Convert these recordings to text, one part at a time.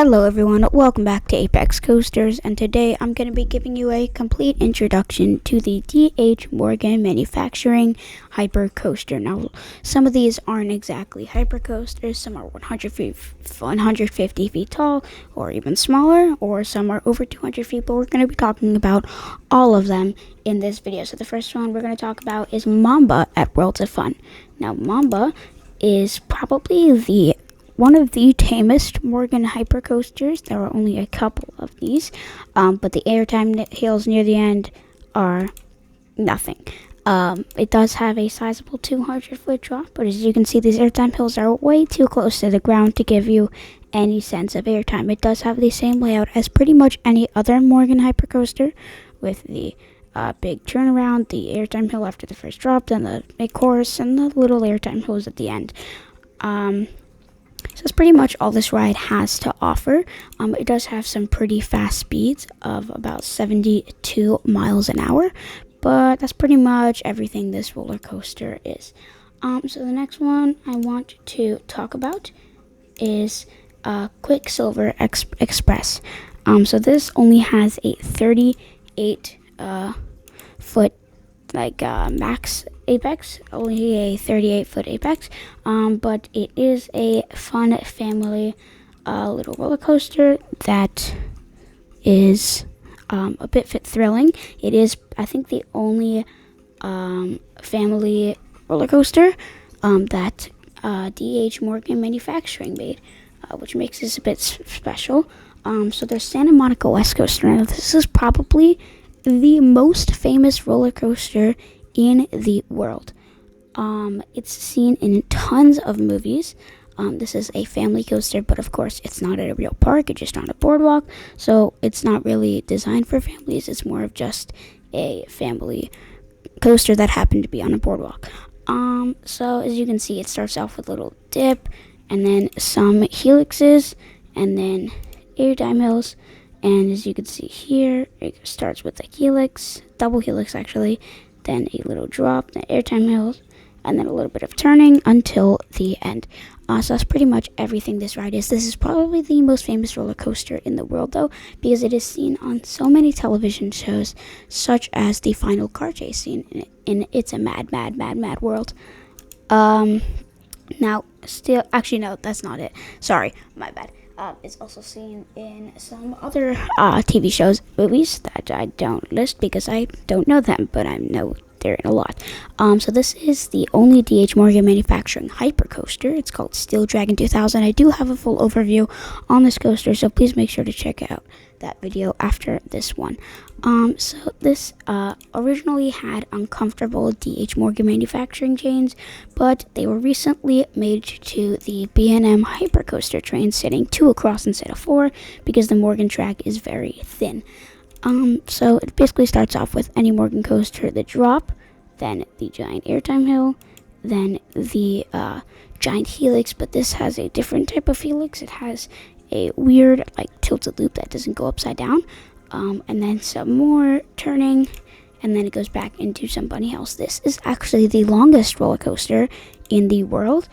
Hello everyone, welcome back to Apex Coasters, and today I'm going to be giving you a complete introduction to the D.H. Morgan Manufacturing Hyper Coaster. Now, some of these aren't exactly hyper coasters, some are 150 feet tall, or even smaller, or some are over 200 feet, but we're going to be talking about all of them in this video. So the first one we're going to talk about is Mamba at Worlds of Fun. Now, Mamba is probably one of the tamest Morgan hypercoasters. There are only a couple of these, but the airtime hills near the end are nothing. It does have a sizable 200-foot drop, but as you can see, these airtime hills are way too close to the ground to give you any sense of airtime. It does have the same layout as pretty much any other Morgan hypercoaster, with the big turnaround, the airtime hill after the first drop, then the big course, and the little airtime hills at the end. So that's pretty much all this ride has to offer. It does have some pretty fast speeds of about 72 miles an hour, but that's pretty much everything this roller coaster is. So the next one I want to talk about is Quicksilver Express. So this only has a 38 foot max apex, only a 38-foot apex, but it is a fun family little roller coaster that is a bit thrilling. It is, I think, the only family roller coaster that D.H. Morgan Manufacturing made, which makes this a bit special. So there's Santa Monica West Coaster. Now, this is probably the most famous roller coaster in the world. It's seen in tons of movies. This is a family coaster, but of course it's not at a real park, it's just on a boardwalk, so it's not really designed for families. It's more of just a family coaster that happened to be on a boardwalk. So as you can see, it starts off with a little dip, and then some helixes, and then airtime hills. And as you can see here, it starts with a helix, double helix actually, then a little drop, then airtime hills, and then a little bit of turning until the end. So that's pretty much everything this ride is. This is probably the most famous roller coaster in the world, though, because it is seen on so many television shows, such as the final car chase scene in It's a Mad, Mad, Mad, Mad World. Now, actually, no, that's not it. Sorry, my bad. It's also seen in some other TV shows, movies that I don't list because I don't know them, but I know they're in a lot. So this is the only D.H. Morgan Manufacturing hypercoaster. It's called Steel Dragon 2000. I do have a full overview on this coaster, so please make sure to check out that video after this one. So this originally had uncomfortable D.H. Morgan Manufacturing chains, but they were recently made to the B&M hypercoaster train, sitting 2 across instead of 4, because the Morgan track is very thin. So it basically starts off with any Morgan coaster, the drop, then the giant airtime hill, then the giant helix, but this has a different type of helix. It has a weird tilted loop that doesn't go upside down, and then some more turning, and then it goes back into some bunny hills. This is actually the longest roller coaster in the world,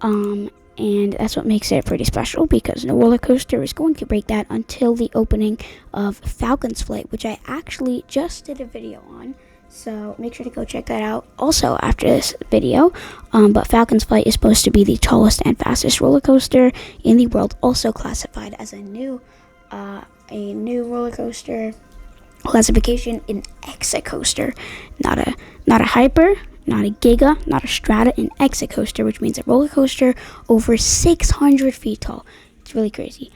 and that's what makes it pretty special, because no roller coaster is going to break that until the opening of Falcon's Flight, which I actually just did a video on. So make sure to go check that out also after this video. But Falcon's Flight is supposed to be the tallest and fastest roller coaster in the world, also classified as a new roller coaster classification in Exacoaster, not a hyper, not a giga, not a strata, an Exacoaster, which means a roller coaster over 600 feet tall. It's really crazy.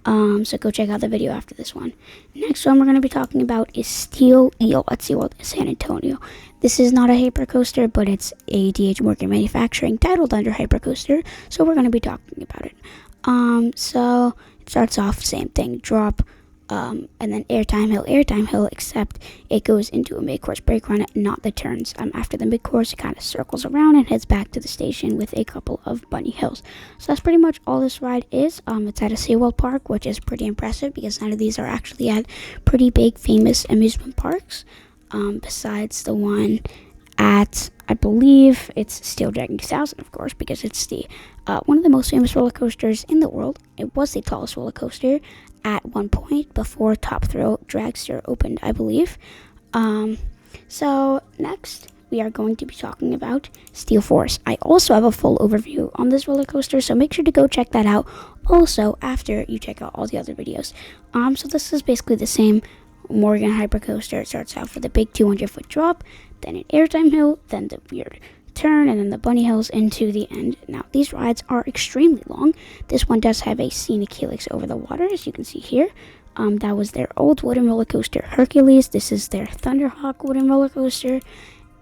So go check out the video after this one. Next one we're going to be talking about is Steel Eel at SeaWorld San Antonio. This is not a hypercoaster, but it's a D.H. Morgan Manufacturing titled under hypercoaster, so we're going to be talking about it. So it starts off same thing, drop, and then airtime hill, except it goes into a mid-course brake run, not the turns. After the mid-course, it kind of circles around and heads back to the station with a couple of bunny hills. So that's pretty much all this ride is. It's at a SeaWorld park, which is pretty impressive, because none of these are actually at pretty big, famous amusement parks, besides the one at, I believe it's Steel Dragon 2000, of course, because it's the one of the most famous roller coasters in the world. It was the tallest roller coaster at one point before Top Thrill Dragster opened, I believe. So next we are going to be talking about Steel Force. I also have a full overview on this roller coaster, so make sure to go check that out also after you check out all the other videos. So this is basically the same Morgan Hypercoaster. It starts out with a big 200-foot drop, then an airtime hill, then the weird turn, and then the bunny hills into the end. Now, these rides are extremely long. This one does have a scenic helix over the water, as you can see here. That was their old wooden roller coaster, Hercules. This is their Thunderhawk wooden roller coaster.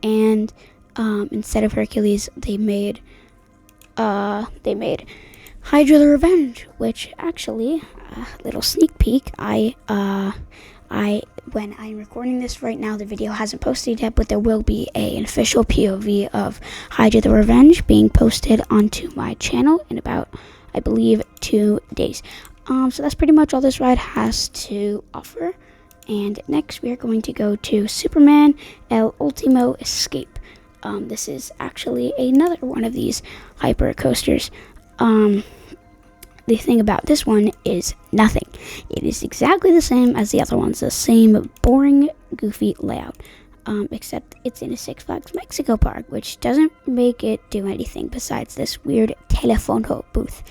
And instead of Hercules, they made Hydra the Revenge, which actually, little sneak peek, when I'm recording this right now, the video hasn't posted yet, but there will be an official POV of Hydra the Revenge being posted onto my channel in about, I believe, 2 days. So that's pretty much all this ride has to offer. And next we are going to go to Superman El Ultimo Escape. This is actually another one of these hyper coasters. The thing about this one is nothing. It is exactly the same as the other ones, the same boring, goofy layout. Except it's in a Six Flags Mexico park, which doesn't make it do anything besides this weird telefono booth.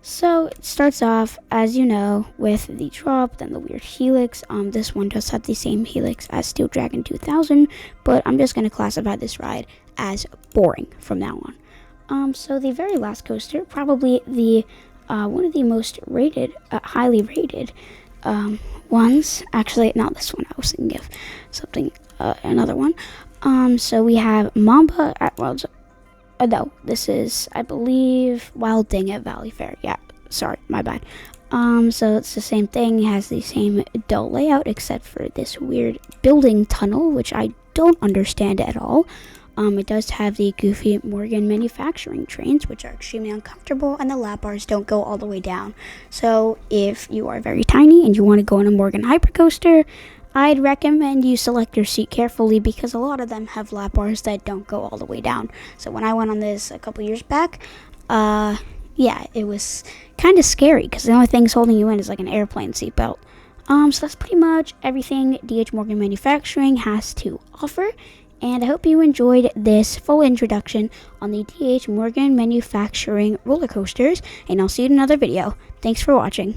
So it starts off, as you know, with the drop, then the weird helix. This one does have the same helix as Steel Dragon 2000, but I'm just going to classify this ride as boring from now on. So the very last coaster, probably the one of the most rated, highly rated ones. Actually, not this one. I was thinking of something, another one. So we have Mamba at World's. No, this is, I believe, Wild Thing at Valley Fair. Yeah, sorry, my bad. So it's the same thing. It has the same dull layout, except for this weird building tunnel, which I don't understand at all. It does have the goofy Morgan manufacturing trains, which are extremely uncomfortable, and the lap bars don't go all the way down. So if you are very tiny and you want to go on a Morgan Hypercoaster, I'd recommend you select your seat carefully, because a lot of them have lap bars that don't go all the way down. So when I went on this a couple years back, yeah, it was kind of scary, because the only things holding you in is like an airplane seatbelt. So that's pretty much everything DH Morgan Manufacturing has to offer. And I hope you enjoyed this full introduction on the DH Morgan Manufacturing roller coasters, and I'll see you in another video. Thanks for watching.